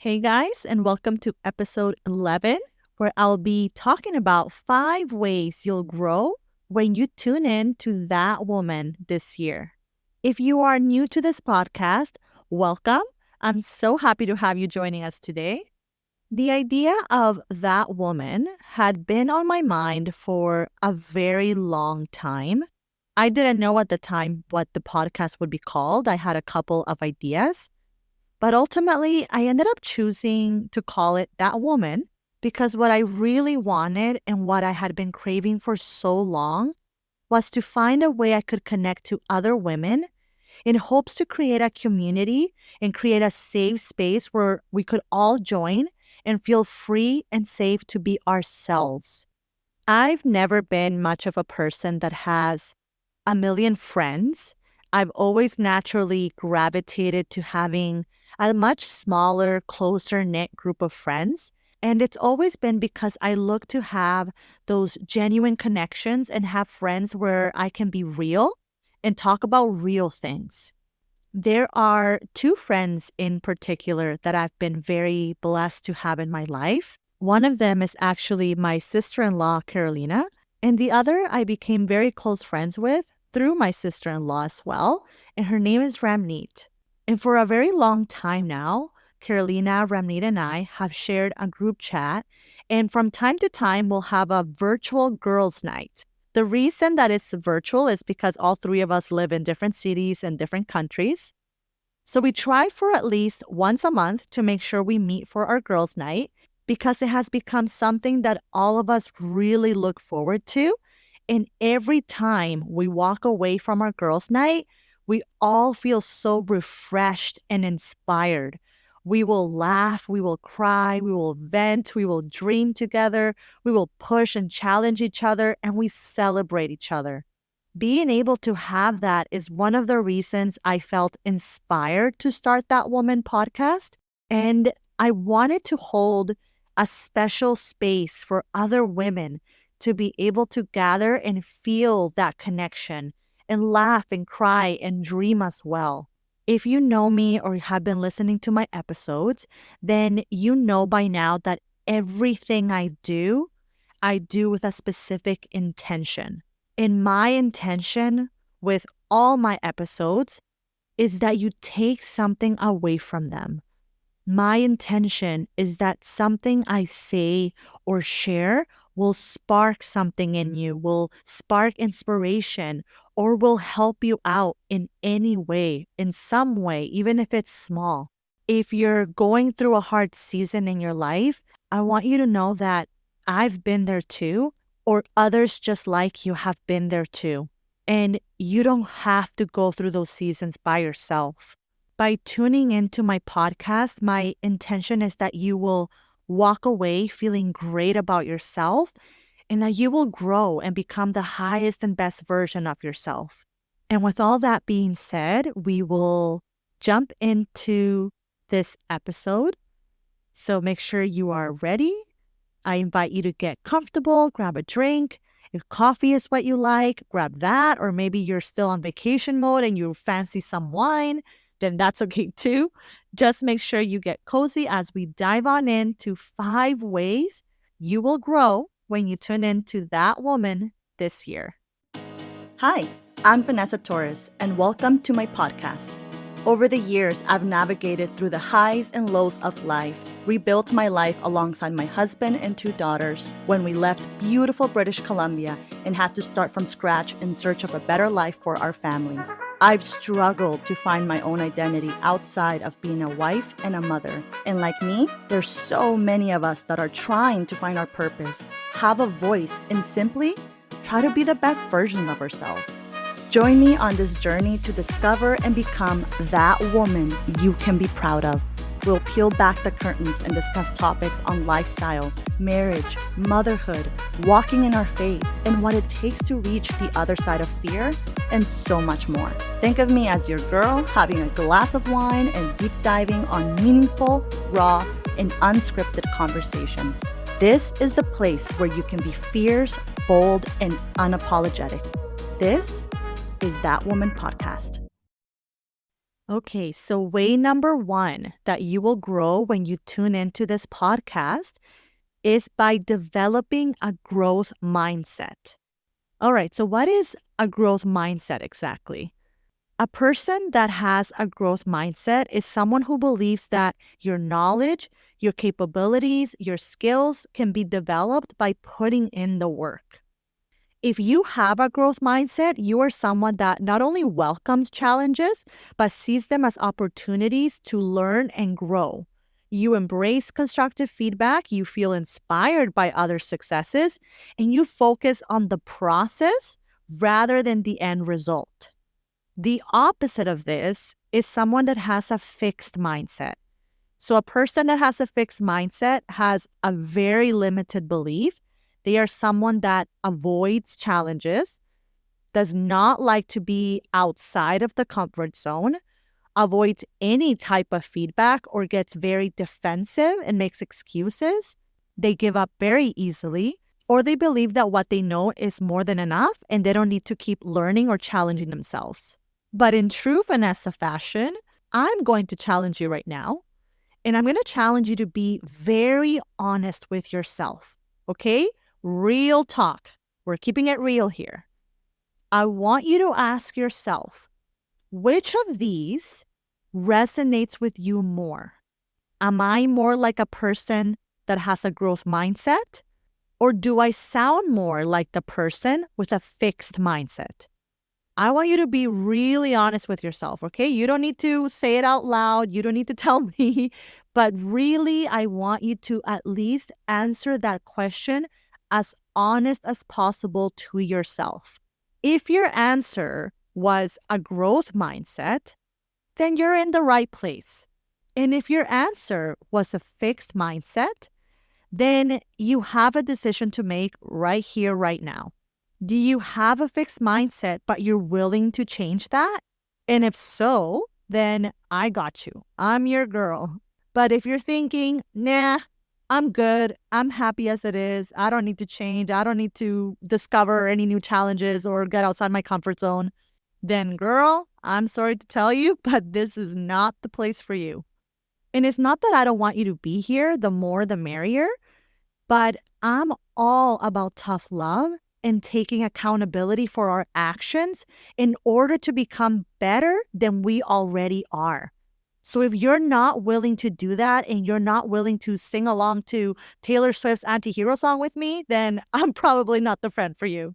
Hey guys, and welcome to episode 11, where I'll be talking about 5 ways you'll grow when you tune in to That Woman this year. If you are new to this podcast, welcome. I'm so happy to have you joining us today. The idea of That Woman had been on my mind for a very long time. I didn't know at the time what the podcast would be called. I had a couple of ideas. But ultimately, I ended up choosing to call it That Woman because what I really wanted and what I had been craving for so long was to find a way I could connect to other women in hopes to create a community and create a safe space where we could all join and feel free and safe to be ourselves. I've never been much of a person that has a million friends. I've always naturally gravitated to having a much smaller, closer knit group of friends. And it's always been because I look to have those genuine connections and have friends where I can be real and talk about real things. There are two friends in particular that I've been very blessed to have in my life. One of them is actually my sister-in-law, Carolina, and the other I became very close friends with through my sister-in-law as well, and her name is Ramneet. And for a very long time now, Carolina, Ramneet, and I have shared a group chat, and from time to time, we'll have a virtual girls' night. The reason that it's virtual is because all three of us live in different cities and different countries. So we try for at least once a month to make sure we meet for our girls' night because it has become something that all of us really look forward to. And every time we walk away from our girls' night, we all feel so refreshed and inspired. We will laugh, we will cry, we will vent, we will dream together, we will push and challenge each other, and we celebrate each other. Being able to have that is one of the reasons I felt inspired to start That Woman podcast. And I wanted to hold a special space for other women to be able to gather and feel that connection and laugh and cry and dream as well. If you know me or have been listening to my episodes, then you know by now that everything I do with a specific intention. And my intention with all my episodes is that you take something away from them. My intention is that something I say or share will spark something in you, will spark inspiration, or will help you out in any way, in some way, even if it's small. If you're going through a hard season in your life, I want you to know that I've been there too, or others just like you have been there too. And you don't have to go through those seasons by yourself. By tuning into my podcast, my intention is that you will walk away feeling great about yourself and that you will grow and become the highest and best version of yourself. And with all that being said, we will jump into this episode. So make sure you are ready. I invite you to get comfortable, grab a drink. If coffee is what you like, grab that. Or maybe you're still on vacation mode and you fancy some wine, then that's okay too. Just make sure you get cozy as we dive on into 5 ways you will grow when you tune into That Woman this year. Hi, I'm Vanessa Torres, and welcome to my podcast. Over the years, I've navigated through the highs and lows of life, rebuilt my life alongside my husband and 2 daughters when we left beautiful British Columbia and had to start from scratch in search of a better life for our family. I've struggled to find my own identity outside of being a wife and a mother. And like me, there's so many of us that are trying to find our purpose, have a voice, and simply try to be the best versions of ourselves. Join me on this journey to discover and become that woman you can be proud of. We'll peel back the curtains and discuss topics on lifestyle, marriage, motherhood, walking in our faith, and what it takes to reach the other side of fear, and so much more. Think of me as your girl having a glass of wine and deep diving on meaningful, raw, and unscripted conversations. This is the place where you can be fierce, bold, and unapologetic. This is That Woman Podcast. Okay, so way number one that you will grow when you tune into this podcast is by developing a growth mindset. All right, so what is a growth mindset exactly? A person that has a growth mindset is someone who believes that your knowledge, your capabilities, your skills can be developed by putting in the work. If you have a growth mindset, you are someone that not only welcomes challenges, but sees them as opportunities to learn and grow. You embrace constructive feedback, you feel inspired by other successes, and you focus on the process rather than the end result. The opposite of this is someone that has a fixed mindset. So, a person that has a fixed mindset has a very limited belief. They are someone that avoids challenges, does not like to be outside of the comfort zone, avoids any type of feedback, or gets very defensive and makes excuses. They give up very easily, or they believe that what they know is more than enough and they don't need to keep learning or challenging themselves. But in true Vanessa fashion, I'm going to challenge you right now. And I'm going to challenge you to be very honest with yourself. Okay? Real talk. We're keeping it real here. I want you to ask yourself, which of these resonates with you more? Am I more like a person that has a growth mindset? Or do I sound more like the person with a fixed mindset? I want you to be really honest with yourself, okay? You don't need to say it out loud. You don't need to tell me. But really, I want you to at least answer that question as honest as possible to yourself. If your answer was a growth mindset, then you're in the right place. And if your answer was a fixed mindset, then you have a decision to make right here, right now. Do you have a fixed mindset, but you're willing to change that? And if so, then I got you. I'm your girl. But if you're thinking, nah, I'm good. I'm happy as it is. I don't need to change. I don't need to discover any new challenges or get outside my comfort zone. Then, girl, I'm sorry to tell you, but this is not the place for you. And it's not that I don't want you to be here. The more, the merrier. But I'm all about tough love and taking accountability for our actions in order to become better than we already are. So if you're not willing to do that and you're not willing to sing along to Taylor Swift's Anti-Hero song with me, then I'm probably not the friend for you.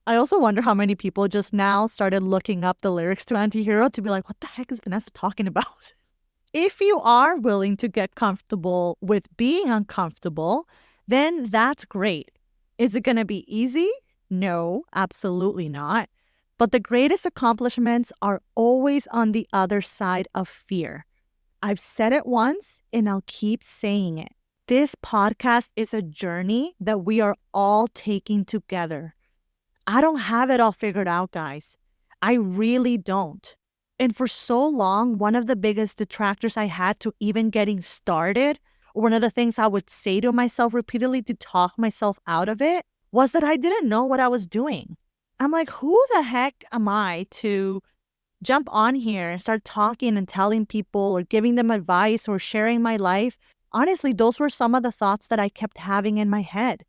I also wonder how many people just now started looking up the lyrics to Anti-Hero to be like, what the heck is Vanessa talking about? If you are willing to get comfortable with being uncomfortable, then that's great. Is it going to be easy? No, absolutely not. But the greatest accomplishments are always on the other side of fear. I've said it once and I'll keep saying it. This podcast is a journey that we are all taking together. I don't have it all figured out, guys. I really don't. And for so long, one of the biggest detractors I had to even getting started, or one of the things I would say to myself repeatedly to talk myself out of it, was that I didn't know what I was doing. I'm like, who the heck am I to jump on here and start talking and telling people or giving them advice or sharing my life? Honestly, those were some of the thoughts that I kept having in my head.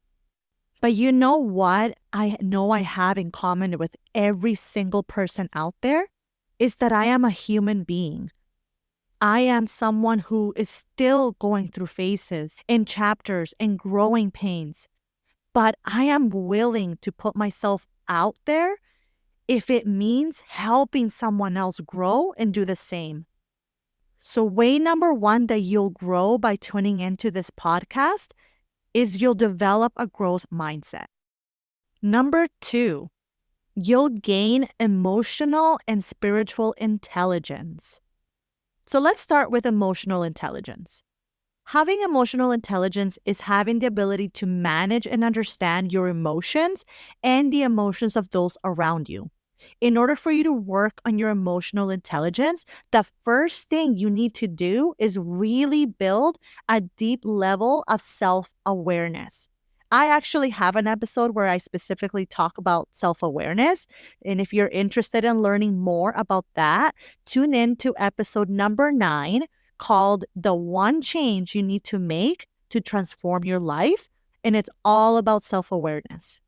But you know what I know I have in common with every single person out there is that I am a human being. I am someone who is still going through phases and chapters and growing pains. But I am willing to put myself out there if it means helping someone else grow and do the same. So way number one that you'll grow by tuning into this podcast is you'll develop a growth mindset. Number two, you'll gain emotional and spiritual intelligence. So let's start with emotional intelligence. Having emotional intelligence is having the ability to manage and understand your emotions and the emotions of those around you. In order for you to work on your emotional intelligence, the first thing you need to do is really build a deep level of self-awareness. I actually have an episode where I specifically talk about self-awareness. And if you're interested in learning more about that, tune in to episode number 9 called The One Change You Need to Make to Transform Your Life. And it's all about self-awareness.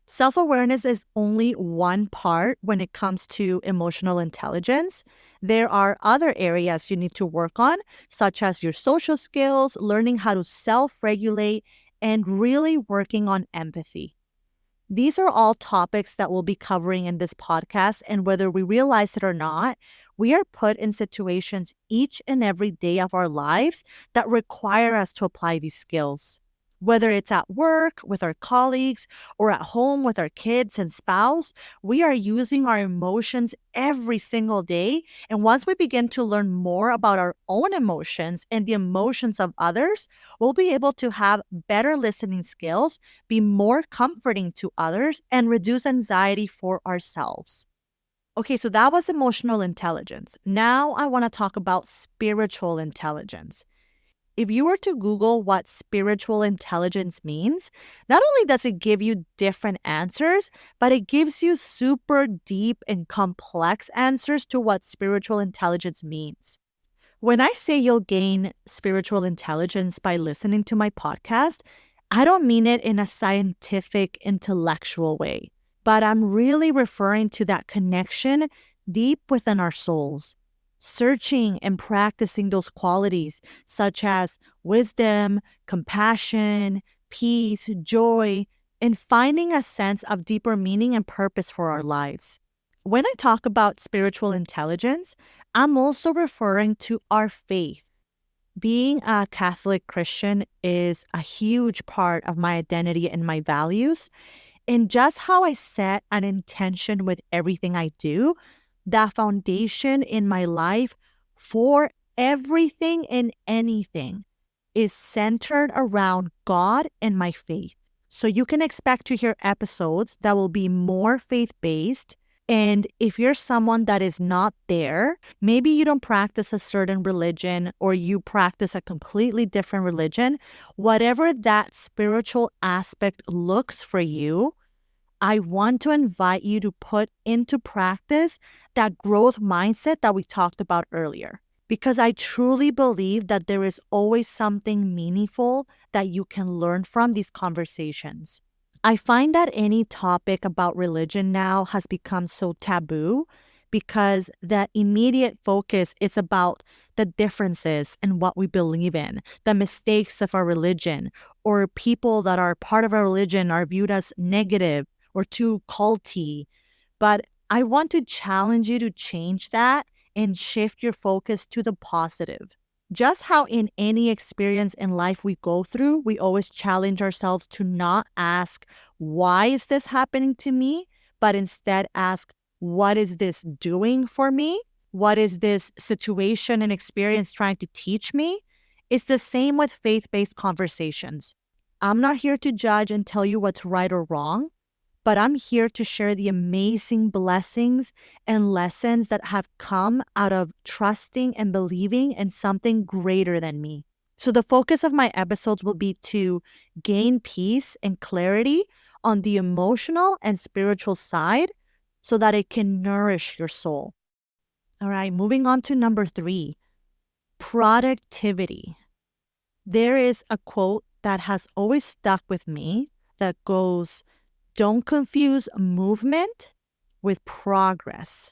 Self-awareness is only one part when it comes to emotional intelligence. There are other areas you need to work on, such as your social skills, learning how to self-regulate, and really working on empathy. These are all topics that we'll be covering in this podcast, and whether we realize it or not, we are put in situations each and every day of our lives that require us to apply these skills. Whether it's at work with our colleagues or at home with our kids and spouse, we are using our emotions every single day. And once we begin to learn more about our own emotions and the emotions of others, we'll be able to have better listening skills, be more comforting to others, and reduce anxiety for ourselves. Okay, so that was emotional intelligence. Now I want to talk about spiritual intelligence. If you were to Google what spiritual intelligence means, not only does it give you different answers, but it gives you super deep and complex answers to what spiritual intelligence means. When I say you'll gain spiritual intelligence by listening to my podcast, I don't mean it in a scientific, intellectual way, but I'm really referring to that connection deep within our souls, searching and practicing those qualities such as wisdom, compassion, peace, joy, and finding a sense of deeper meaning and purpose for our lives. When I talk about spiritual intelligence, I'm also referring to our faith. Being a Catholic Christian is a huge part of my identity and my values. And just how I set an intention with everything I do, that foundation in my life for everything and anything is centered around God and my faith. So you can expect to hear episodes that will be more faith-based. And if you're someone that is not there, maybe you don't practice a certain religion or you practice a completely different religion, whatever that spiritual aspect looks for you, I want to invite you to put into practice that growth mindset that we talked about earlier. Because I truly believe that there is always something meaningful that you can learn from these conversations. I find that any topic about religion now has become so taboo because the immediate focus is about the differences in what we believe in, the mistakes of our religion, or people that are part of our religion are viewed as negative or too culty. But I want to challenge you to change that and shift your focus to the positive. Just how in any experience in life we go through, we always challenge ourselves to not ask, why is this happening to me? But instead ask, what is this doing for me? What is this situation and experience trying to teach me? It's the same with faith-based conversations. I'm not here to judge and tell you what's right or wrong, but I'm here to share the amazing blessings and lessons that have come out of trusting and believing in something greater than me. So the focus of my episodes will be to gain peace and clarity on the emotional and spiritual side so that it can nourish your soul. All right, moving on to number 3, productivity. There is a quote that has always stuck with me that goes, don't confuse movement with progress,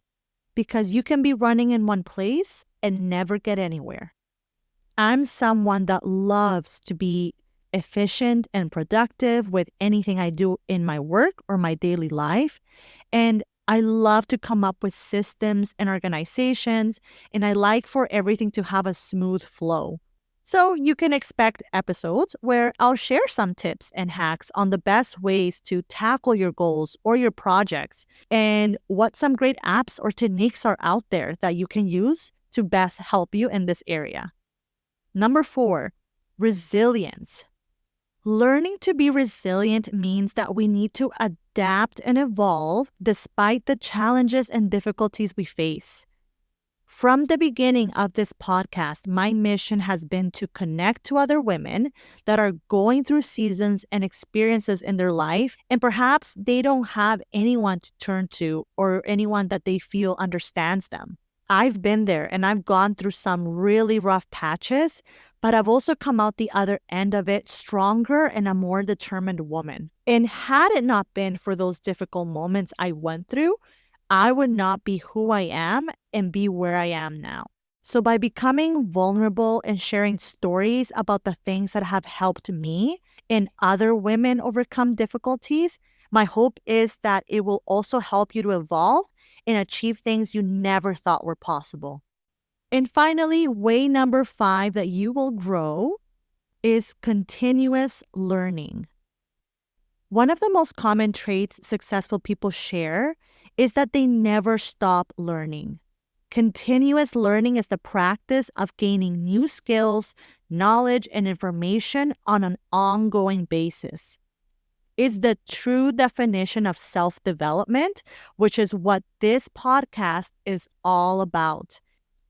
because you can be running in one place and never get anywhere. I'm someone that loves to be efficient and productive with anything I do in my work or my daily life. And I love to come up with systems and organizations, and I like for everything to have a smooth flow. So you can expect episodes where I'll share some tips and hacks on the best ways to tackle your goals or your projects and what some great apps or techniques are out there that you can use to best help you in this area. Number 4, resilience. Learning to be resilient means that we need to adapt and evolve despite the challenges and difficulties we face. From the beginning of this podcast, my mission has been to connect to other women that are going through seasons and experiences in their life, and perhaps they don't have anyone to turn to or anyone that they feel understands them. I've been there and I've gone through some really rough patches, but I've also come out the other end of it stronger and a more determined woman. And had it not been for those difficult moments I went through, I would not be who I am and be where I am now. So by becoming vulnerable and sharing stories about the things that have helped me and other women overcome difficulties, my hope is that it will also help you to evolve and achieve things you never thought were possible. And finally, way number 5 that you will grow is continuous learning. One of the most common traits successful people share is that they never stop learning. Continuous learning is the practice of gaining new skills, knowledge, and information on an ongoing basis. It's the true definition of self-development, which is what this podcast is all about.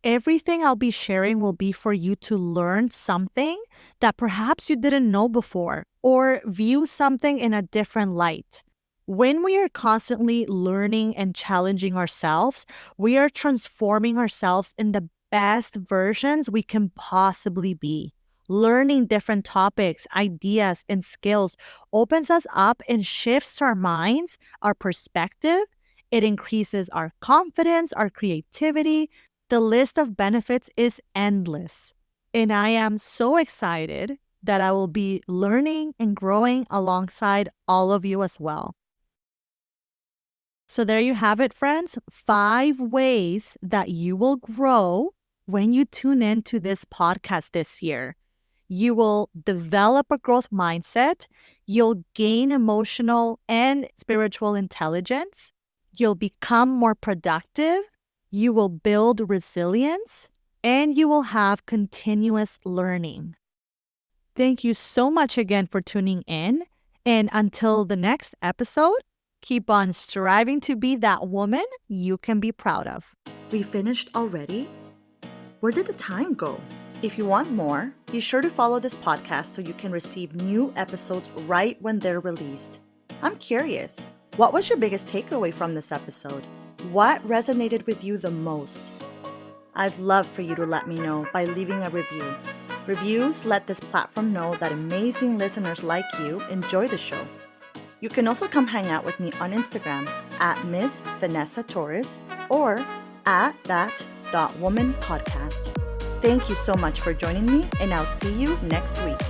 Everything I'll be sharing will be for you to learn something that perhaps you didn't know before or view something in a different light. When we are constantly learning and challenging ourselves, we are transforming ourselves in the best versions we can possibly be. Learning different topics, ideas, and skills opens us up and shifts our minds, our perspective. It increases our confidence, our creativity. The list of benefits is endless. And I am so excited that I will be learning and growing alongside all of you as well. So there you have it, friends. 5 ways that you will grow when you tune in to this podcast this year. You will develop a growth mindset. You'll gain emotional and spiritual intelligence. You'll become more productive. You will build resilience. And you will have continuous learning. Thank you so much again for tuning in. And until the next episode, keep on striving to be that woman you can be proud of. We finished already? Where did the time go? If you want more, be sure to follow this podcast so you can receive new episodes right when they're released. I'm curious, what was your biggest takeaway from this episode? What resonated with you the most? I'd love for you to let me know by leaving a review. Reviews let this platform know that amazing listeners like you enjoy the show. You can also come hang out with me on Instagram at Miss Vanessa Torres or at that.womanpodcast. Thank you so much for joining me, and I'll see you next week.